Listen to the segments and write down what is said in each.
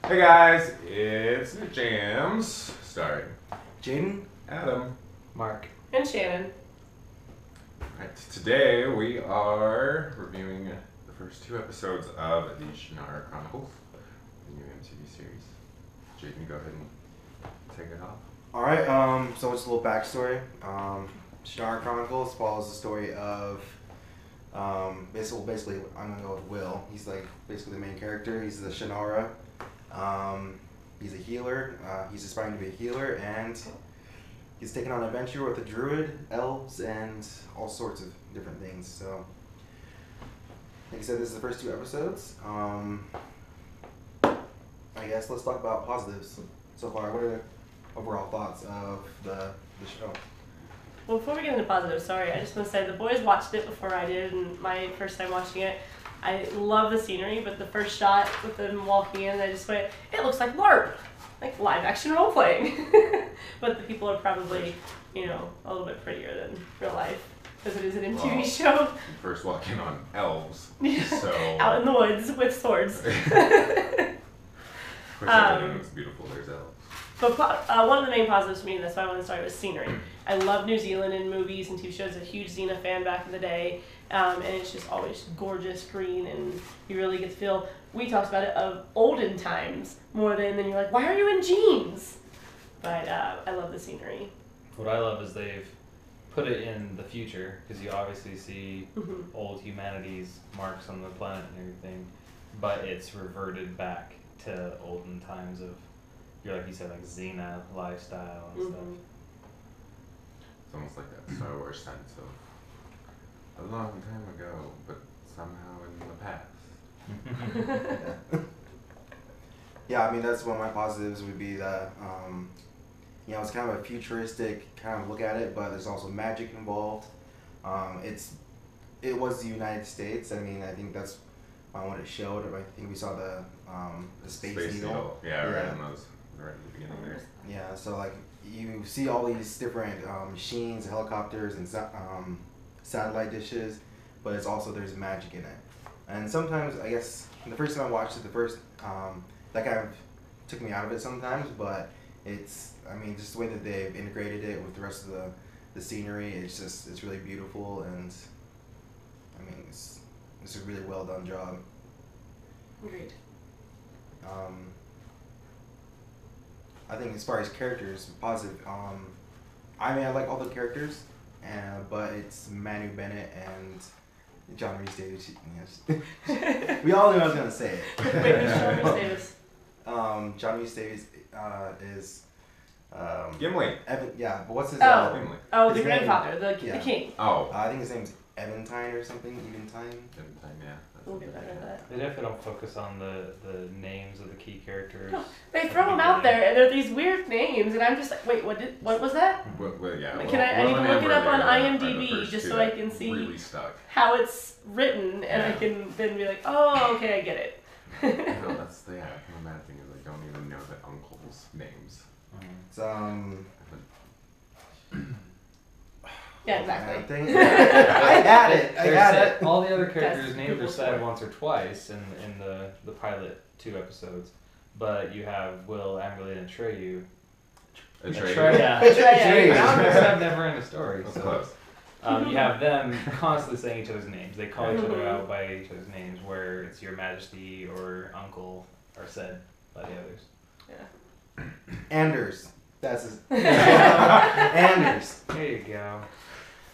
Hey guys, it's JAMS, starring Jaden, Adam, Mark, and Shannon. Right, today we are reviewing the first two episodes of the Shannara Chronicles, the new MTV series. Jaden, go ahead and take it off. Alright, so it's a little backstory. Shannara Chronicles follows the story of, basically, I'm gonna go with Will. He's like basically the main character. He's the Shannara. He's a healer. He's aspiring to be a healer, and he's taken on an adventure with a druid, elves, and all sorts of different things. So, like I said, this is the first two episodes. I guess let's talk about positives so far. What are the overall thoughts of the show? Well, before we get into positives, sorry, I just want to say the boys watched it before I did, and my first time watching it, I love the scenery, but the first shot with them walking in, I just went, it looks like LARP, like live action role playing. But the people are probably, a little bit prettier than real life, because it is an MTV show. You first walk in on elves, so... Out in the woods with swords. Of course, everything looks beautiful, there's elves. But one of the main positives for me, and that's why I want to start, was scenery. I love New Zealand in movies and TV shows. A huge Xena fan back in the day, and it's just always gorgeous, green, and you really get to feel. We talked about it of olden times more than you're like, why are you in jeans? But I love the scenery. what I love is they've put it in the future, because you obviously see old humanity's marks on the planet and everything, but it's reverted back to olden times of, like you said, like Xena lifestyle and stuff. It's almost like that Star Wars sense of a long time ago, but somehow in the past. Yeah, I mean, that's one of my positives would be that, it's kind of a futuristic kind of look at it, but there's also magic involved. It was the United States. I mean, I think that's what it showed. I think we saw the Space Needle. Yeah, right in those, right at the beginning there. Yeah, so like you see all these different machines, helicopters, and satellite dishes, but it's also there's magic in it. And sometimes, I guess, the first time I watched it, that kind of took me out of it sometimes, but it's just the way that they've integrated it with the rest of the scenery, it's really beautiful, and I mean, it's a really well done job. Agreed. I think as far as characters, positive. I like all the characters, but it's Manu Bennett and John Rhys Davis. Yes. We all knew I was gonna say it. Wait, who's John Rhys Davis? John Rhys Davis is Gimli. Evan. Yeah, but what's his? Gimli. The his grandfather, name? the Yeah. king. Oh. I think his name's Eventine or something. Eventine. Eventine, yeah. We'll get better at that. They definitely don't focus on the names of the key characters. No, they throw them out there, and they're these weird names, and I'm just like, wait, what was that? Well, yeah. I need to look it up on IMDb just so I can see really stuck. how it's written, and I can then be like, oh, okay, I get it. No, that's the bad thing is I don't even know the uncles' names. It's Yeah, exactly. I had it. All the other characters' That's names are Google said for it. once or twice in the pilot 2 episodes, but you have Will, Amberly, and Atreyu. Atreyu. Yeah. Atreyu. Now I'm mixed up never in the story. That's So close. you have them constantly saying each other's names. They call each other out by each other's names, where it's Your Majesty or Uncle are said by the others. Yeah. Anders. That's his. Anders. There you go.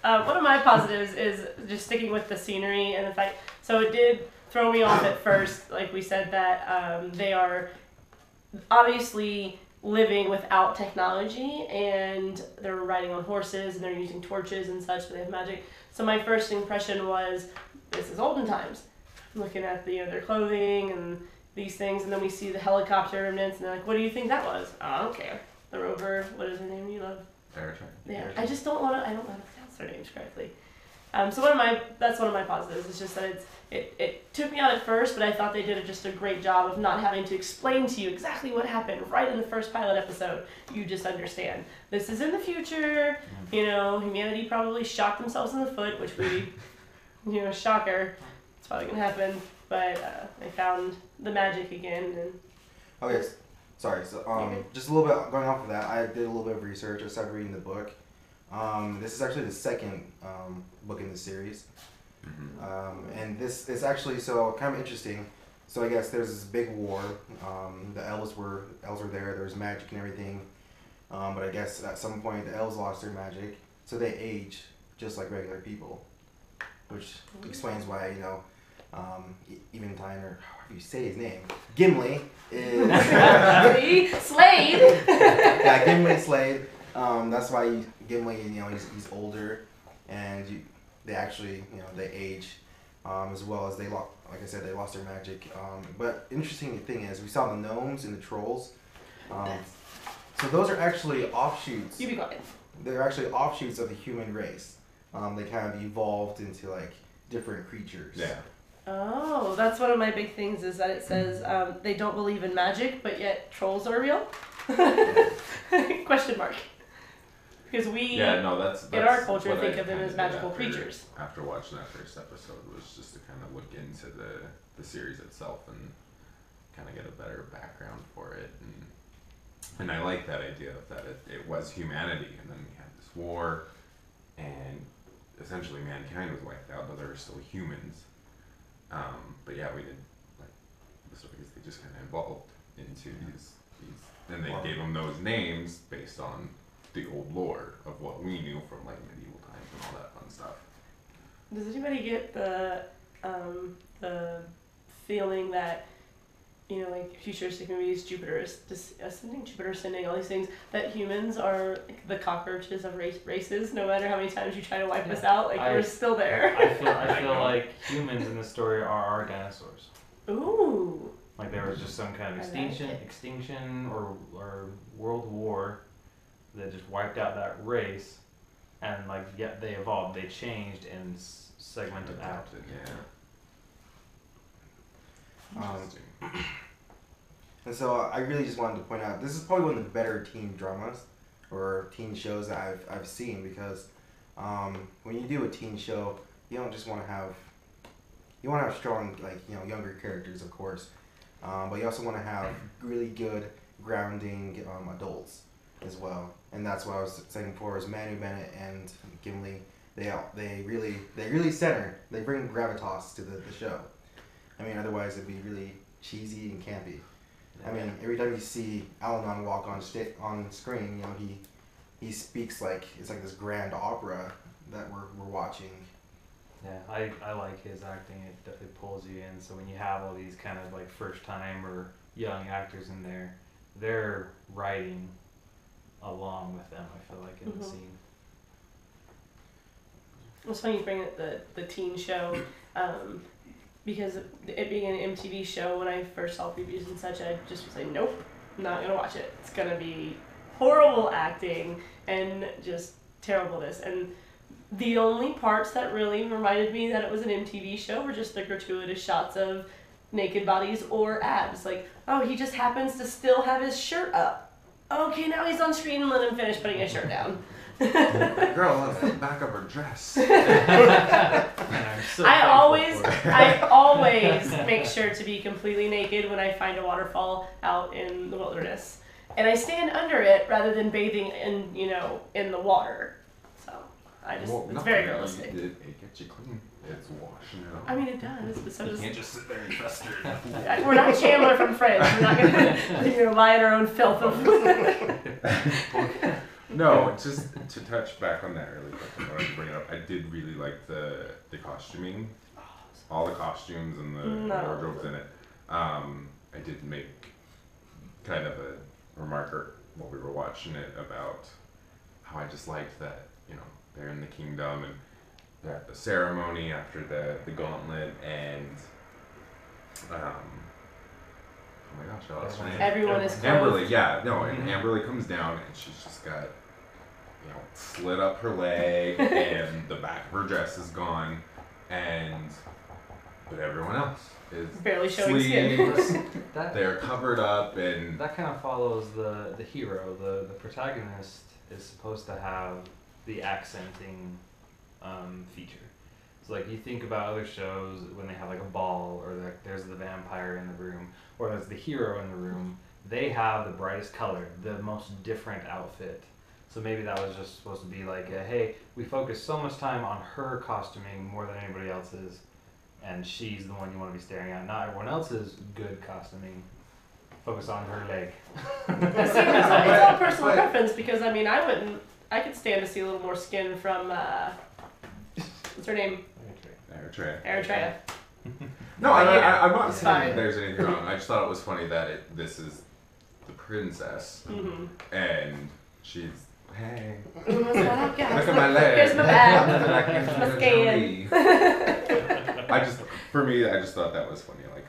One of my positives is just sticking with the scenery and the fact. So it did throw me off at first, like we said, that they are obviously living without technology, and they're riding on horses and they're using torches and such, but they have magic. So my first impression was, this is olden times. Looking at their clothing and these things, and then we see the helicopter remnants, and they're like, what do you think that was? Oh, I don't care. The rover, what is her name you love? Yeah, I just don't know how to pronounce their names correctly. So that's one of my positives. It's just that it took me out at first, but I thought they did just a great job of not having to explain to you exactly what happened right in the first pilot episode. You just understand. This is in the future. Humanity probably shot themselves in the foot, which we, shocker. It's probably gonna happen. But I found the magic again, and Okay, sorry. So, just a little bit going off of that, I did a little bit of research. I started reading the book. This is actually the second book in the series. And this is actually so kind of interesting. So I guess there's this big war. The elves were there. There was magic and everything. But I guess at some point the elves lost their magic, so they age just like regular people, which explains why even Tyne, or however you say his name, Gimli is Slade. yeah, Gimli Slade. That's why Gimli, he's older, and they actually, they age, as well as they like I said, they lost their magic. But interesting thing is, we saw the gnomes and the trolls. So those are actually offshoots. You be quiet. They're actually offshoots of the human race. They kind of evolved into like different creatures. Yeah. Oh, that's one of my big things is that it says they don't believe in magic, but yet trolls are real? Question mark. Because we, Yeah, no, that's in our culture, what think I of them kinda as did magical after- creatures. After watching that first episode, was just to kind of look into the series itself and kind of get a better background for it, and I like that idea of that it was humanity, and then we had this war, and essentially mankind was wiped out, but there were still humans. But yeah, we did like the stories. They just kind of evolved into these, and they gave them those names based on the old lore of what we knew from like medieval times and all that fun stuff. Does anybody get the feeling that, like futuristic movies, Jupiter ascending, all these things, that humans are like the cockroaches of races, no matter how many times you try to wipe us out, like we're still there. I feel like humans in this story are our dinosaurs. Ooh. Like there was just some kind of extinction or world war that just wiped out that race, and they evolved, they changed and segmented out. Adapted, yeah. Interesting. And so I really just wanted to point out, this is probably one of the better teen dramas or teen shows that I've seen, because when you do a teen show, you don't just want to have, you want to have strong, younger characters, of course, but you also want to have really good grounding adults as well. And that's what I was saying before, is Manu Bennett and Gimli, they really center, they bring gravitas to the show. I mean, otherwise it'd be really cheesy and campy. I mean, every time you see Al-Anon walk on screen, he speaks like it's like this grand opera that we're watching. Yeah, I like his acting. It definitely pulls you in. So when you have all these kind of like first time or young actors in there, they're writing along with them, I feel like, in the scene. It's funny you bring up the teen show, because it being an MTV show, when I first saw previews and such, I just was like, nope, not gonna watch it. It's gonna be horrible acting and just terribleness. And the only parts that really reminded me that it was an MTV show were just the gratuitous shots of naked bodies or abs. Like, oh, he just happens to still have his shirt up. Okay, now he's on screen and let him finish putting his shirt down. Girl, let's the back of her dress. I always make sure to be completely naked when I find a waterfall out in the wilderness, and I stand under it rather than bathing in the water. So it's very realistic. It gets you clean. It's washing it off. I mean, it does, but so You does. can't just sit there and trust her. We're not Chandler from Friends. We're not gonna lie in our own filth. No, just to touch back on that really quick, I wanted to bring it up. I did really like the costuming, all the costumes and the wardrobes in it. I did make kind of a remark while we were watching it about how I just liked that, they're in the kingdom and they're at the ceremony after the gauntlet, and oh my gosh, I lost her name. Everyone is Amberly, yeah, no, and Amberly comes down and she's just got, slit up her leg and the back of her dress is gone, but everyone else is barely showing skin. They're covered up, and that kind of follows the hero. The protagonist is supposed to have the accenting feature. So like you think about other shows when they have like a ball, or there's the vampire in the room, or there's the hero in the room, they have the brightest color, the most different outfit. So maybe that was just supposed to be like, hey, we focus so much time on her costuming more than anybody else's, and she's the one you want to be staring at, not everyone else's good costuming. Focus on her leg. It's all personal preference because I mean I could stand to see a little more skin from what's her name? Eritrea. No, I'm not saying Fine. that there's anything wrong. I just thought it was funny that this is the princess, and she's, hey, Look look at my leg. Here's my bag. My skin. I just thought that was funny. Like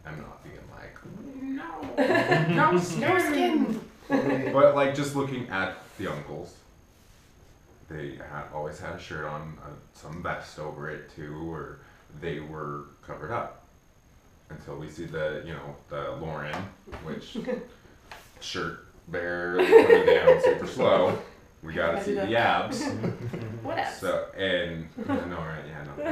I'm not being like, no skin. But like just looking at the uncles, they always had a shirt on, some vest over it too, or they were covered up. Until we see the Lauren, which shirt barely coming down super slow. We gotta see the abs. What abs? So and no, right? Yeah, no, it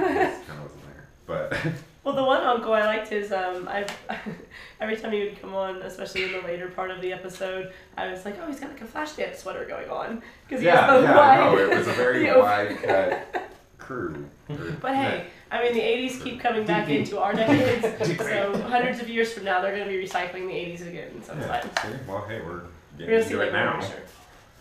kind of wasn't there, but. Well, the one uncle I liked his every time he would come on, especially in the later part of the episode, I was like, oh, he's got like a flash dance sweater going on because he has the wide. It was a very wide cut crew. But hey, I mean the '80s keep coming back into our decades, so hundreds of years from now they're going to be recycling the '80s again. So it's fine. See? Well, hey, we're We're getting gonna see into it that now. for sure.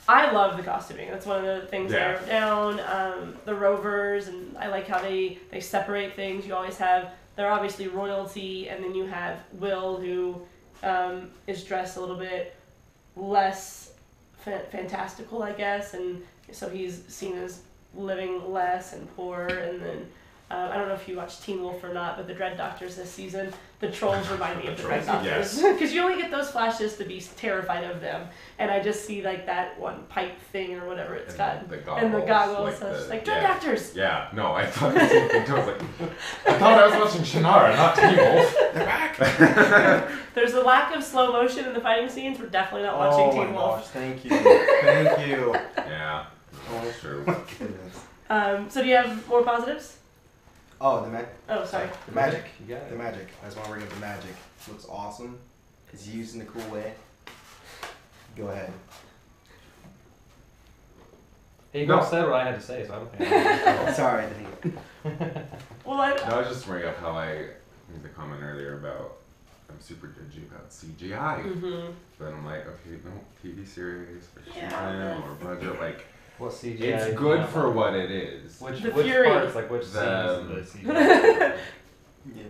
I love the costuming. That's one of the things I Yeah. wrote down. The Rovers, and I like how they separate things. You always have, they're obviously royalty, and then you have Will, who is dressed a little bit less fantastical, I guess, and so he's seen as living less and poorer. And then I don't know if you watched Teen Wolf or not, but the Dread Doctors this season, the trolls remind me of the Dread Doctors. Because you only get those flashes to be terrified of them. And I just see like that one pipe thing or whatever it's got. And the goggles. So it's like, Dread Doctors! Yeah, no, I thought the same thing too. I was like, I thought I was watching Shannara, not Teen Wolf. They're back! There's a lack of slow motion in the fighting scenes. We're definitely not watching Teen Wolf. Oh my gosh, thank you. Thank you. Yeah, that's true. Goodness. So do you have more positives? Oh, Oh, sorry. the magic. You got it. The magic. I just want to bring up the magic. Looks awesome. It's used in a cool way. Go ahead. Hey, you No. both said what I had to say, so I don't think I Sorry, Denise. Well, No, I was just bringing up how I made the comment earlier about I'm super judgy about CGI. But I'm like, okay, no, TV series or season or budget, like, What CGI? it's good for what it is. Which The which Fury. parts, like which scenes The- of the CGI? Yeah.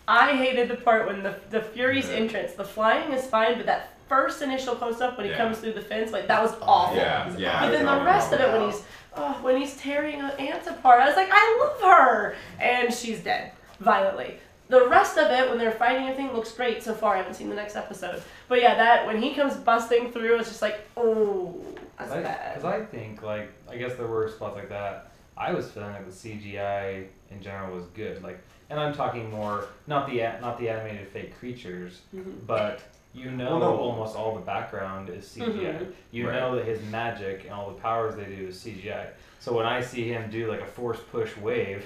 I hated the part when the Fury's Yeah. entrance. The flying is fine, but that first initial close up when he Yeah. comes through the fence, like that was awful. Yeah, But then the no, rest no, of it, no. when he's tearing ants apart, I was like, I love her, and she's dead violently. The rest of it, when they're fighting everything, looks great so far. I haven't seen the next episode, but yeah, that when he comes busting through, it's just like, oh, that's bad. Because I think, like, I guess there were spots like that. I was feeling like the CGI in general was good. Like, and I'm talking more not the animated fake creatures, but you know almost all the background is CGI. Mhm. You Right. know that his magic and all the powers they do is CGI. So when I see him do like a force push wave,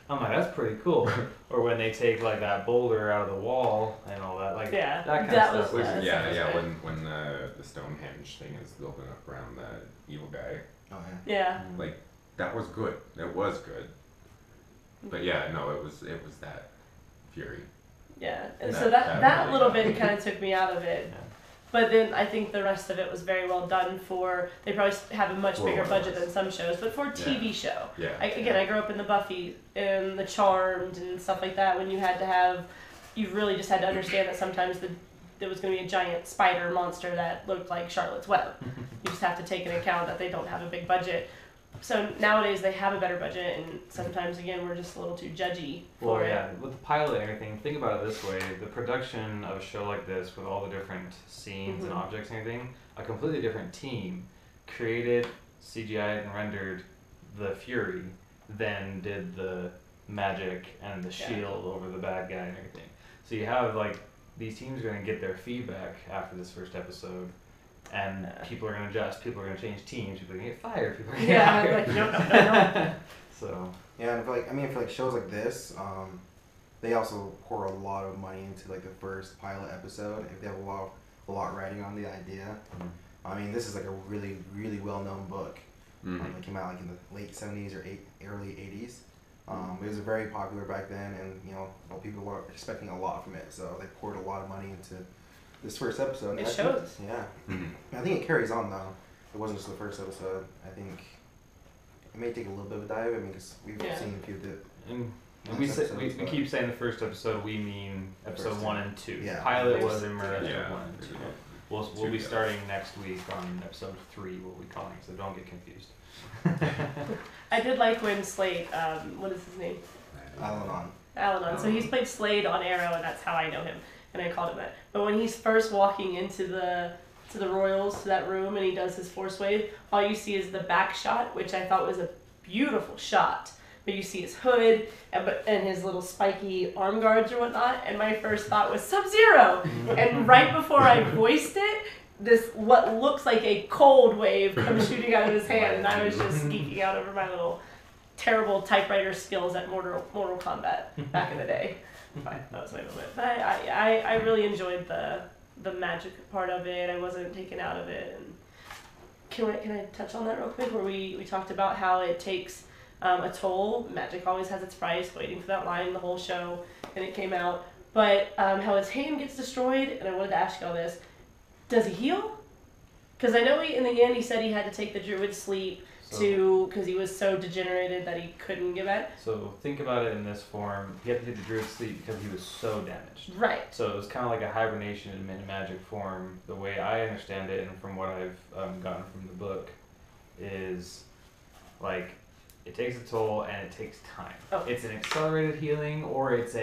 I'm like, that's pretty cool. Or when they take like that boulder out of the wall and all that, like Yeah, that kind that of was- stuff. Which, that yeah, sounds good. when the Stonehenge thing is building up around the evil guy, Oh Yeah. like, that was good. It was good. But yeah, no, it was that Fury. Yeah, and That- so that that really little got bit me. kind of took me out of it. Yeah. But then I think the rest of it was very well done for, they probably have a much For bigger what it budget was. than some shows, but for a TV show. Yeah. I grew up in the Buffy and the Charmed and stuff like that when you had to have, you really just had to understand that sometimes there was going to be a giant spider monster that looked like Charlotte's Web. You just have to take into account that they don't have a big budget. So nowadays they have a better budget, and sometimes again we're just a little too judgy for Well, it. yeah, with the pilot and everything, think about it this way: the production of a show like this, with all the different scenes and Mhm. objects and everything, a completely different team created, CGI and rendered the Fury, then did the magic and the Yeah. shield over the bad guy and everything. So you have like these teams are going to get their feedback after this first episode. And people are going to adjust, people are going to change teams, people are going to get fired, people are going to get Yeah, hired. like, no. So, yeah, and for like shows like this, they also pour a lot of money into like the first pilot episode. If they have a lot of a lot riding on the idea. I mean, this is like a really, really well-known book. It came out like in the late 70s or early 80s. It was very popular back then, and people were expecting a lot from it, so they poured a lot of money into this first episode. It shows. Yeah. I think it carries on though. It wasn't just the first episode. I think it may take a little bit of a dive. I mean, because we've seen a few of the. And we keep saying the first episode. We mean episode 1 and 2. Yeah. Pilot was in episode 1 and 2. Two We'll be starting next week on episode 3. What we calling, so don't get confused. I did like when Slade, what is his name? Alanon. So he's played Slade on Arrow, and that's how I know him, and I called him that. But when he's first walking into the Royals, to that room, and he does his force wave, all you see is the back shot, which I thought was a beautiful shot. But you see his hood and his little spiky arm guards or whatnot, and my first thought was Sub-Zero. And right before I voiced it, this what looks like a cold wave comes shooting out of his hand, and I was just geeking out over my little terrible typewriter skills at Mortal Kombat back in the day. That was my moment. But I really enjoyed the magic part of it. I wasn't taken out of it. And can I touch on that real quick? Where we talked about how it takes a toll. Magic always has its price. Waiting for that line the whole show, and it came out. But how his hand gets destroyed, and I wanted to ask you all this. Does he heal? Because I know in the end he said he had to take the druid sleep because he was so degenerated that he couldn't give it. So think about it in this form. He had to take the druid sleep because he was so damaged. Right. So it was kind of like a hibernation in magic form. The way I understand it, and from what I've gotten from the book, is like it takes a toll and it takes time. Oh. It's an accelerated healing, or it's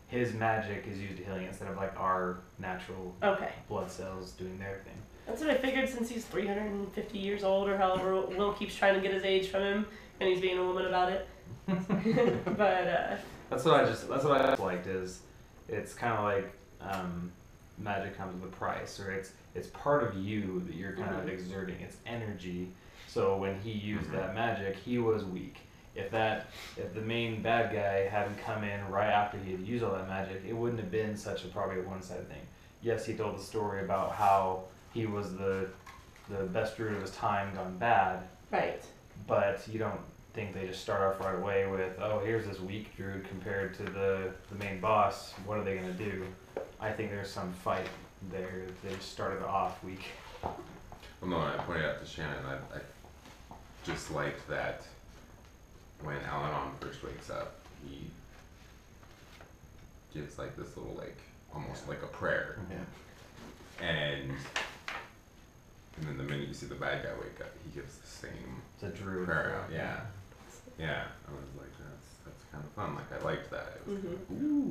his magic is used to healing instead of like our natural blood cells doing their thing. That's what I figured, since he's 350 years old or however Will keeps trying to get his age from him, and he's being a woman about it. But that's what I just liked is it's kind of like magic comes with a price, or it's part of you that you're kind of exerting. It's energy. So when he used that magic, he was weak. If the main bad guy hadn't come in right after he had used all that magic, it wouldn't have been such probably a one-sided thing. Yes, he told the story about how he was the best druid of his time gone bad. Right. But you don't think they just start off right away with, oh, here's this weak druid compared to the main boss. What are they going to do? I think there's some fight there. They started off weak. Well, no, I pointed out to Shannon, I just liked that when Alanon first wakes up, he gives like this little almost like a prayer. And then the minute you see the bad guy wake up, he gives the same prayer out. Yeah. I was like, that's kind of fun. Like, I liked that. It was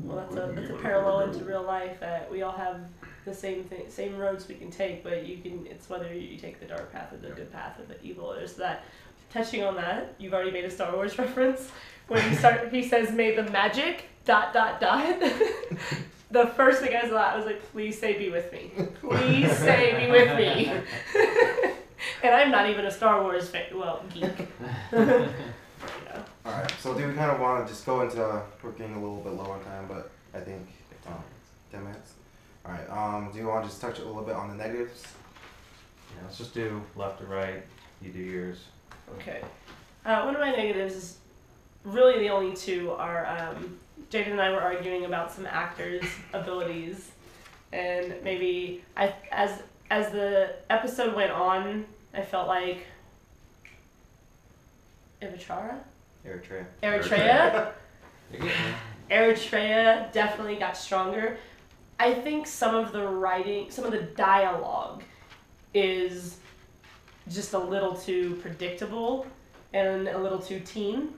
well, that's a parallel into real life, that we all have the same roads we can take, but it's whether you take the dark path or the good path or the evil. There's that. Touching on that, you've already made a Star Wars reference. When he says, "May the magic ... The first thing I thought was like, please say be with me. Please say be with me. And I'm not even a Star Wars geek. Alright, so do we kind of want to just go into, we're getting a little bit low on time, but I think 10 minutes. Alright, do you want to just touch a little bit on the negatives? Yeah, let's just do left to right. You do yours. Okay. One of my negatives is really the only two are Jaden and I were arguing about some actors' abilities, and maybe as the episode went on, I felt like Eritrea definitely got stronger. I think some of the writing, some of the dialogue is just a little too predictable and a little too teen.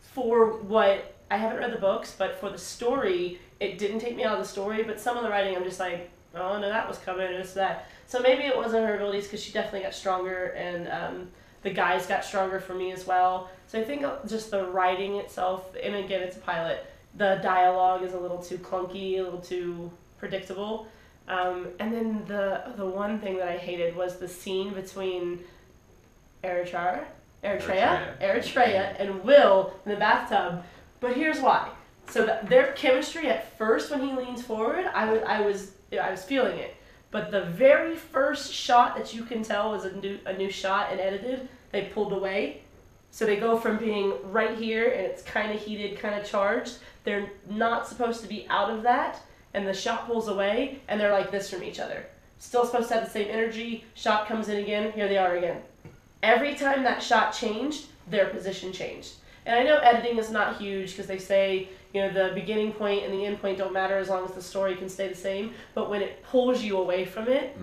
For what, I haven't read the books, but for the story, it didn't take me out of the story, but some of the writing I'm just like, oh no, that was coming, or this, that. So maybe it wasn't her abilities, because she definitely got stronger, and the guys got stronger for me as well. So I think just the writing itself, and again, it's a pilot, the dialogue is a little too clunky, a little too predictable. And then the one thing that I hated was the scene between Eritrea and Will in the bathtub. But here's why. So their chemistry at first, when he leans forward, I was feeling it. but the very first shot that you can tell is a new shot and edited, they pulled away. So they go from being right here and it's kind of heated, kind of charged. They're not supposed to be out of that, and the shot pulls away and they're like this from each other. Still supposed to have the same energy, shot comes in again, here they are again. Every time that shot changed, their position changed. And I know editing is not huge because they say, you know, the beginning point and the end point don't matter as long as the story can stay the same. But when it pulls you away from it,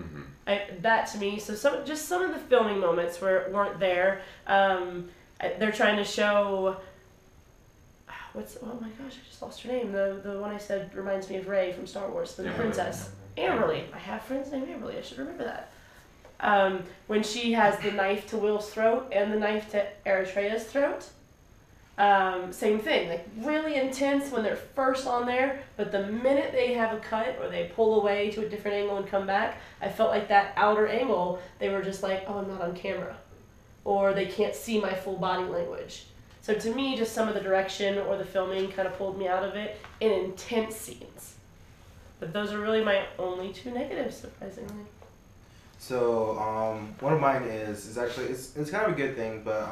that to me, so some of the filming moments weren't there. They're trying to show, oh my gosh, I just lost her name. The one I said reminds me of Rey from Star Wars, the princess. Amberly. I have friends named Amberly. I should remember that. When she has the knife to Will's throat and the knife to Eritrea's throat, same thing. Like really intense when they're first on there, but the minute they have a cut or they pull away to a different angle and come back, I felt like that outer angle, they were just like, oh, I'm not on camera. Or they can't see my full body language. So to me, just some of the direction or the filming kind of pulled me out of it in intense scenes. But those are really my only two negatives, surprisingly. So one of mine is actually it's kind of a good thing, but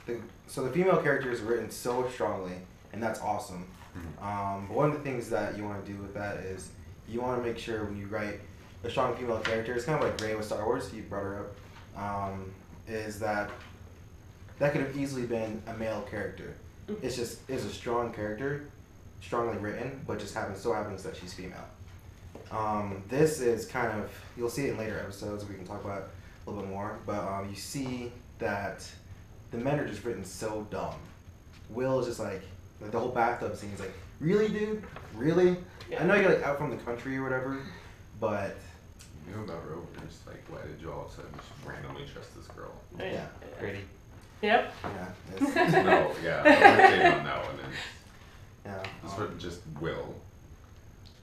the female character is written so strongly, and that's awesome. But one of the things that you want to do with that is you want to make sure when you write a strong female character, it's kind of like Rey with Star Wars. You brought her up. Is that could have easily been a male character. It's a strong character, strongly written, but just so happens that she's female. This is kind of, you'll see it in later episodes, we can talk about it a little bit more, but you see that the men are just written so dumb. Will is just like the whole bathtub scene is like, really dude? Really? Yeah. I know you're like out from the country or whatever, but... You know about Rovers, like why did you all of a sudden just randomly trust this girl? Yeah. Pretty. Yep. Yeah. No, yeah. I'm gonna take on that one. And Yeah. this one just Will.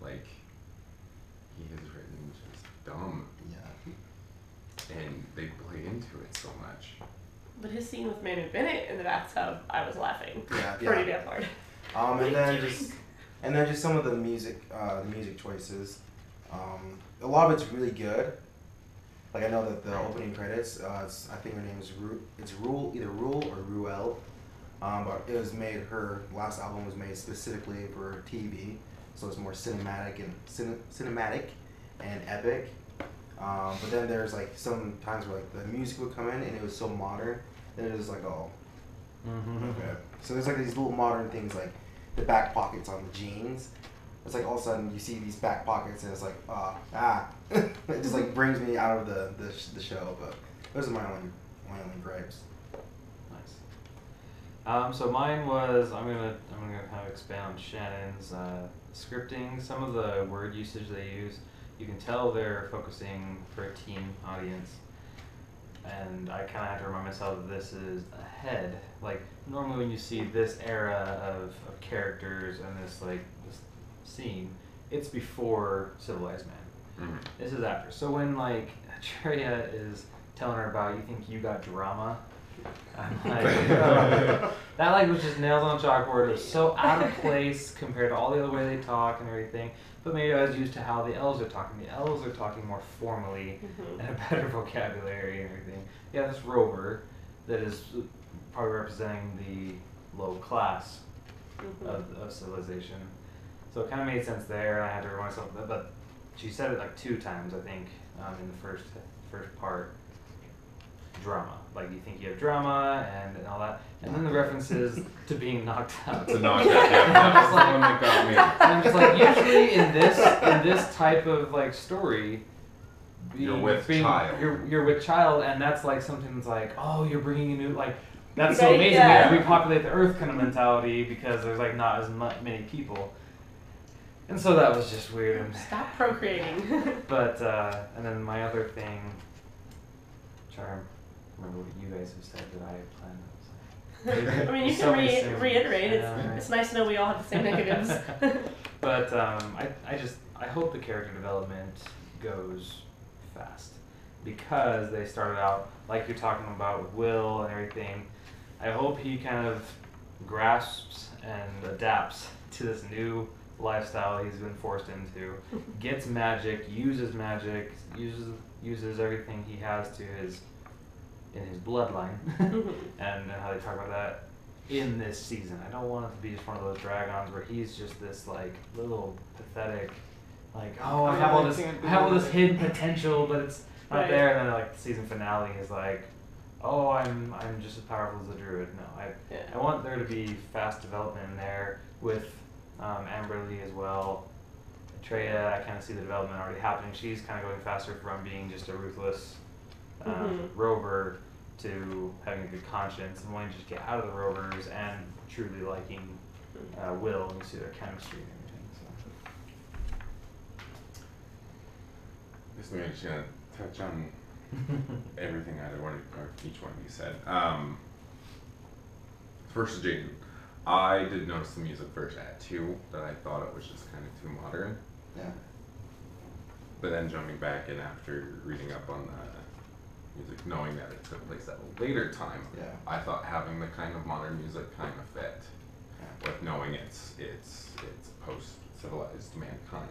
Like, he is written just dumb. Yeah. And they play into it so much. But his scene with Manu Bennett in the bathtub, I was laughing pretty damn hard. And then just some of the music choices. A lot of it's really good. Like I know that the opening credits, I think her name is either Rule or Ruel. But it was made, her last album was made specifically for TV, so it's more cinematic and epic. But then there's like some times where like the music would come in and it was so modern that it was like, oh, okay. So there's like these little modern things like the back pockets on the jeans. It's like all of a sudden you see these back pockets and it's like, it just like brings me out of the show. But those are my only gripes. Nice. So mine was, I'm gonna kind of expand on Shannon's scripting. Some of the word usage they use, you can tell they're focusing for a teen audience. And I kind of have to remind myself that this is ahead. Like normally when you see this era of characters and this scene, it's before Civilized Man. This is after. So when like Atreya is telling her about, you think you got drama, I'm like, that like was just nails on chalkboard. It was so out of place compared to all the other way they talk and everything. But maybe I was used to how the elves are talking. The elves are talking more formally and a better vocabulary and everything. Yeah, this rover that is probably representing the low class of civilization. So it kind of made sense there, and I had to remind myself of that. But she said it like 2 times, I think, in the first part. Drama. Like, you think you have drama and all that. And then the references to being knocked out. To knock out, yeah. That's the one that got me. And I'm just like, usually in this type of like story, you're with child. You're with child, and that's like something that's like, oh, you're bringing a new, like, that's so Right, amazing. yeah. We repopulate the earth kind of mentality because there's like not as many people. And so that was just weird. And Stop procreating. but and then my other thing, trying to remember what you guys have said that I had planned. I mean, you So can many things. reiterate. Yeah. It's nice to know we all have the same negatives. But I hope the character development goes fast because they started out like you're talking about with Will and everything. I hope he kind of grasps and adapts to this new lifestyle he's been forced into, gets magic, uses everything he has in his bloodline, and how they talk about that in this season. I don't want it to be just one of those dragons where he's just this like little pathetic, like, oh, I have all this hidden potential, but it's not there. And then like the season finale is like, oh, I'm just as powerful as a druid. No, I want there to be fast development in there with Amberly as well. Atreya, I kind of see the development already happening. She's kind of going faster from being just a ruthless rover to having a good conscience and wanting to just get out of the rovers and truly liking Will, and you see their chemistry and everything. This we're just gonna touch on everything each one of you said. First, Jaden. I did notice the music first at 2 that I thought it was just kind of too modern. Yeah. But then jumping back in after reading up on the music, knowing that it took place at a later time, I thought having the kind of modern music kind of fit with knowing it's post-civilized mankind.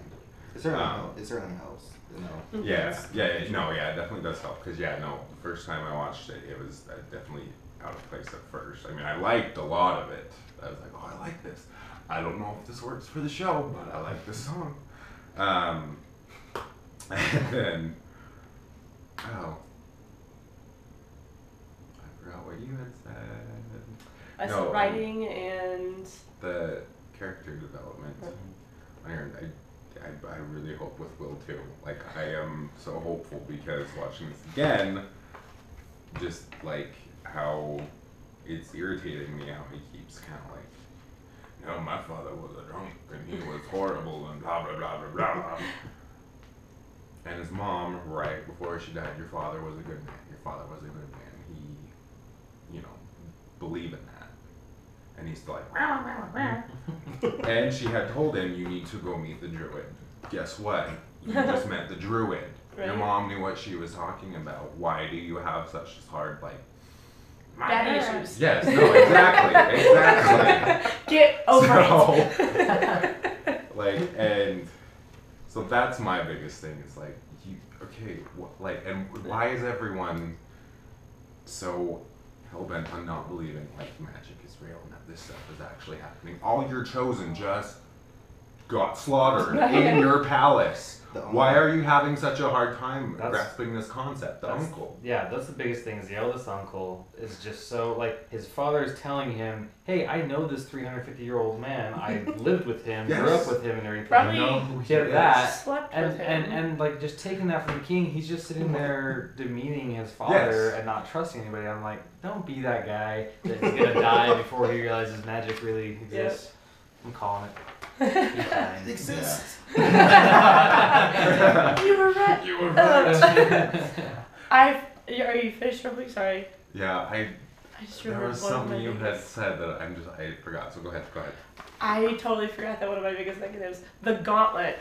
It certainly helps. You know. Yeah, it definitely does help because the first time I watched it, it was definitely out of place at first. I mean, I liked a lot of it. I was like, oh, I like this. I don't know if this works for the show, but I like this song. And then, I forgot what you had said. I said writing and the character development. I really hope with Will too. Like, I am so hopeful because watching this again, just like how it's irritating me how he keeps kind of like, my father was a drunk and he was horrible and blah blah blah blah blah. And his mom, right before she died, your father was a good man. Your father was a good man. He, believe in that. And he's still like, and she had told him, you need to go meet the druid. Guess what? You just met the druid. Right. Your mom knew what she was talking about. Why do you have such hard, daddy issues? Yes, no, exactly. Get over it. And so that's my biggest thing. It's like, and why is everyone so hell-bent on not believing magic is real and that this stuff is actually happening? All your chosen just got slaughtered in your palace. Why are you having such a hard time grasping this concept? The uncle. Yeah, that's the biggest thing is the eldest uncle is just so, his father is telling him, hey, I know this 350-year-old man. I lived with him, grew up with him and everything. Probably slept with him. And just taking that from the king, he's just sitting there demeaning his father and not trusting anybody. I'm like, don't be that guy that's going to die before he realizes magic really exists. I'm calling it. It exists. You were right. Are you finished real quick? Sorry. Yeah, I just there was something you had said that I forgot. So go ahead. I totally forgot that one of my biggest negatives, the gauntlet,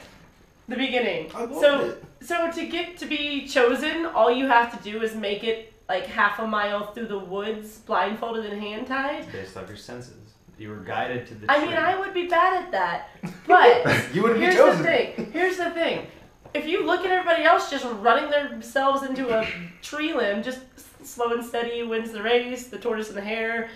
the beginning. So to get to be chosen, all you have to do is make it half a mile through the woods, blindfolded and hand tied. Based off your senses. You were guided to the tree. I would be bad at that, but you wouldn't be chosen. Here's the thing. If you look at everybody else just running themselves into a tree limb, just slow and steady wins the race, the tortoise and the hare,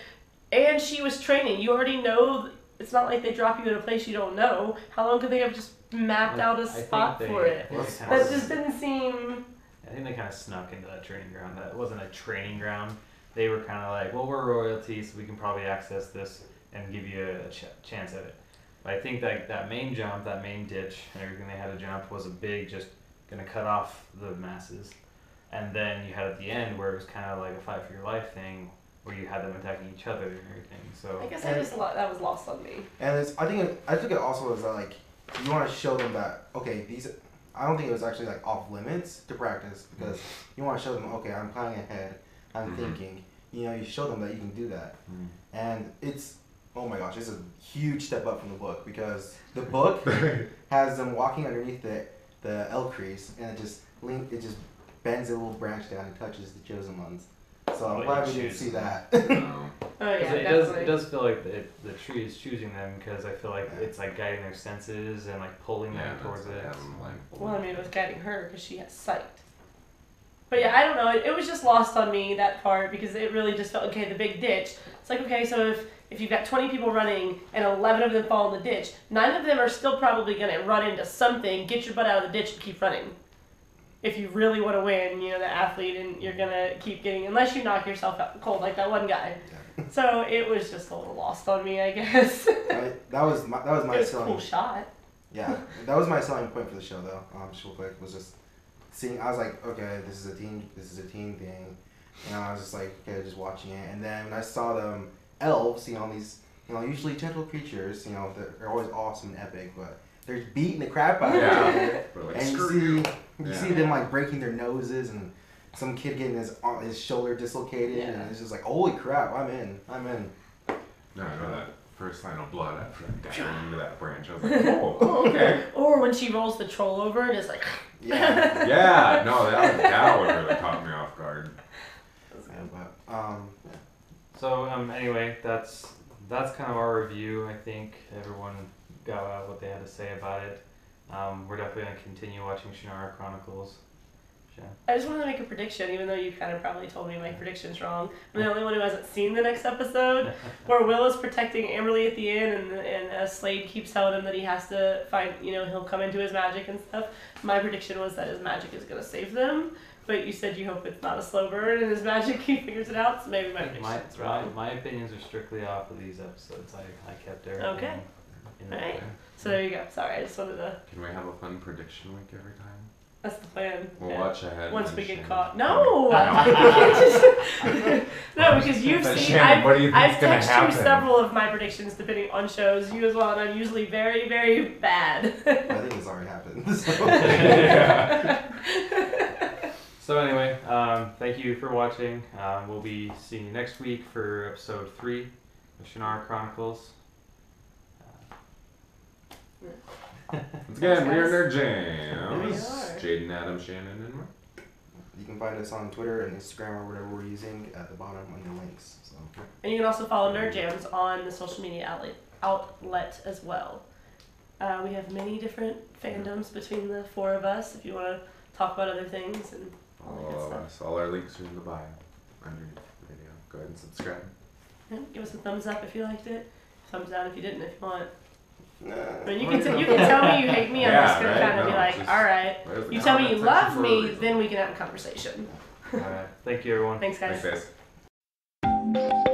and she was training. You already know, it's not like they drop you in a place you don't know. How long could they have just mapped out a spot for it? That just didn't seem... I think they kind of snuck into that training ground. That wasn't a training ground. They were kind of like, well, we're royalty, so we can probably access this and give you a chance at it. But I think that main jump, that main ditch, and everything they had to jump was a big, just going to cut off the masses. And then you had at the end where it was kind of like a fight for your life thing, where you had them attacking each other and everything. So I guess that was lost on me. And I think it also was that you want to show them that I don't think it was actually off limits to practice because you want to show them I'm planning ahead, I'm thinking. You show them that you can do that, and it's. Oh my gosh, it's a huge step up from the book because the book has them walking underneath the elk trees and it just bends a little branch down and touches the chosen ones. So I'm glad we didn't see that. Oh yeah, It definitely. does feel like the tree is choosing them because I feel like it's like guiding their senses and like pulling them towards it. Well, I mean, it was guiding her because she has sight. But yeah, I don't know. It was just lost on me, that part, because it really just felt, okay, the big ditch. It's like, okay, so if you've got 20 people running and 11 of them fall in the ditch, 9 of them are still probably going to run into something, get your butt out of the ditch and keep running. If you really want to win, you know, the athlete, and you're going to keep getting, unless you knock yourself out cold like that one guy. Yeah. So it was just a little lost on me, I guess. That was my it was selling. A cool shot. Yeah, that was my selling point for the show, though. Just real quick, was just seeing. I was like, okay, this is a team thing, and I was just like, okay, just watching it. And then when I saw them elves, you know, these, you know, usually gentle creatures, you know, they're always awesome and epic, but they're beating the crap out of each other, like, and you see them like breaking their noses, and some kid getting his shoulder dislocated, and it's just like, holy crap, I'm in. No, I know that first line of blood after I down into that branch. I was like, oh, okay. Or when she rolls the troll over and it's like, yeah, no, that one really caught me off guard. So anyway, that's kind of our review. I think everyone got what they had to say about it. We're definitely gonna continue watching Shannara Chronicles. I just wanted to make a prediction, even though you kind of probably told me my prediction's wrong. I'm the only one who hasn't seen the next episode, where Will is protecting Amberly at the end, and Slade keeps telling him that he has to find, you know, he'll come into his magic and stuff. My prediction was that his magic is going to save them, but you said you hope it's not a slow burn, and his magic, he figures it out, so maybe my prediction's wrong. My opinions are strictly off of these episodes. I kept everything. Okay. In Alright. Okay. So there you go. Sorry, I just wanted to... Can we have a fun prediction week every time? That's the plan. We'll watch ahead. Once we Shannon. get caught. No! No, because you've But seen... Shannon, what do you I've think's gonna texted happen? you several of my predictions depending on shows. You as well, and I'm usually very, very bad. I think it's already happened. So. Yeah. So anyway, thank you for watching. We'll be seeing you next week for episode 3 of Shannara Chronicles. Once again, we are Nerd We Jams. are. Jaden, Adam, Shannon, and Mark. You can find us on Twitter and Instagram or whatever we're using at the bottom on the links. So. And you can also follow Nerd Jams on the social media outlet as well. We have many different fandoms between the 4 of us if you want to talk about other things and all that good All of stuff. us. All our links are in the bio underneath the video. Go ahead and subscribe. Yeah, give us a thumbs up if you liked it. Thumbs down if you didn't, if you want. Nah. I mean, you can tell me you hate me. I'm Yeah, just gonna right? kind of be No, like, just- all right. There's the You tell me you comment love section for a me, reason. then we can have a conversation. All right. Thank you, everyone. Thanks, guys. Thanks, guys.